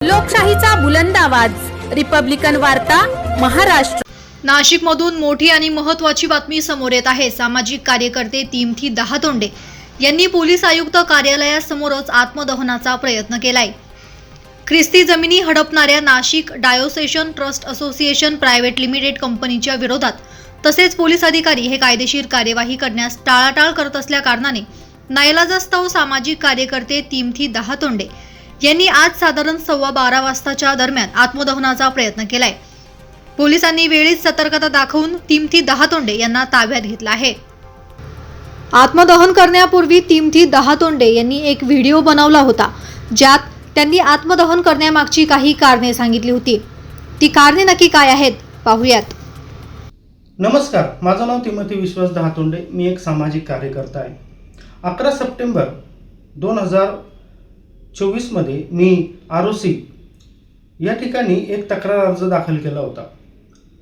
लोकशाहीचा बुलंद आवाज, रिपब्लिकन वार्ता, महाराष्ट्र। नाशिकमधून मोठी आणि महत्त्वाची बातमी समोर येत आहे। सामाजिक कार्यकर्ते तिमथी दहातोंडे यांनी पोलीस आयुक्त कार्यालयासमोरच आत्मदहनाचा प्रयत्न केलाय। ख्रिस्ती जमिनी हडपणाऱ्या Nashik diocesan trust association private limited कंपनीच्या विरोधात तसेच पोलीस अधिकारी हे कायदेशीर कार्यवाही करण्यास टाळाटाळ करत असल्या कारणाने नाईलाजास्तव सामाजिक कार्यकर्ते तिमथी दहातोंडे यांनी आज साधारण 12:15 वाजताच्या दरम्यान आत्मदहनाचा प्रयत्न केलाय। पोलिसांनी वेळीच सतर्कता दाखवून तिमथी दहातोंडे यांना ताब्यात घेतलं आहे। आत्मदहन करण्यापूर्वी तिमथी दहातोंडे यांनी एक व्हिडिओ बनवला होता, ज्यात त्यांनी आत्मदहन करण्यामागची काही कारणे सांगितली होती। ती कारणे नक्की काय आहेत पाहूयात। नमस्कार, माझं नाव तिमथी विश्वास दहातोंडे। मी एक सामाजिक कार्यकर्ता आहे। 11 सप्टेंबर 2024 मध्ये मी आरोसी या ठिकाणी एक तक्रार अर्ज दाखल केला होता।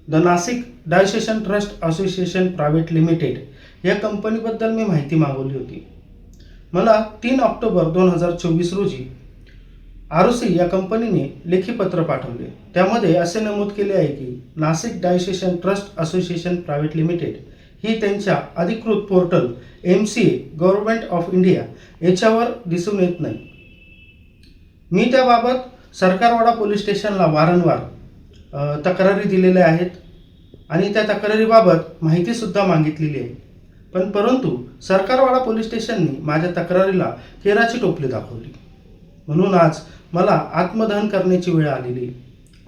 The Nashik diocesan trust association private limited या कंपनीबद्दल मी माहिती मागवली होती। मला 3 ऑक्टोबर 2024 रोजी आरोसी या कंपनीने लेखी पत्र पाठवले। त्यामध्ये असे नमूद केले आहे की Nashik diocesan trust association private limited ही त्यांच्या अधिकृत portal MCA government of India याच्यावर दिसून येत नाही। मी त्याबाबत सरकारवाडा पोलीस स्टेशनला वारंवार तक्रारी दिलेल्या आहेत आणि त्या तक्रारीबाबत माहितीसुद्धा मागितलेली आहे, परंतु सरकारवाडा पोलीस स्टेशनने माझ्या तक्रारीला केराची टोपली दाखवली। म्हणून आज मला आत्मदहन करण्याची वेळ आलेली।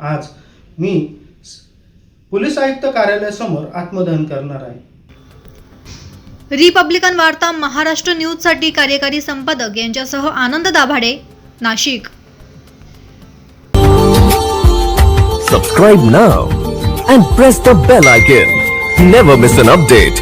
आज मी पोलीस आयुक्त कार्यालयासमोर आत्मदहन करणार आहे। रिपब्लिकन वार्ता महाराष्ट्र न्यूजसाठी कार्यकारी संपादक यांच्यासह आनंद Dabhade, Nashik. Subscribe now and press the bell icon. Never miss an update.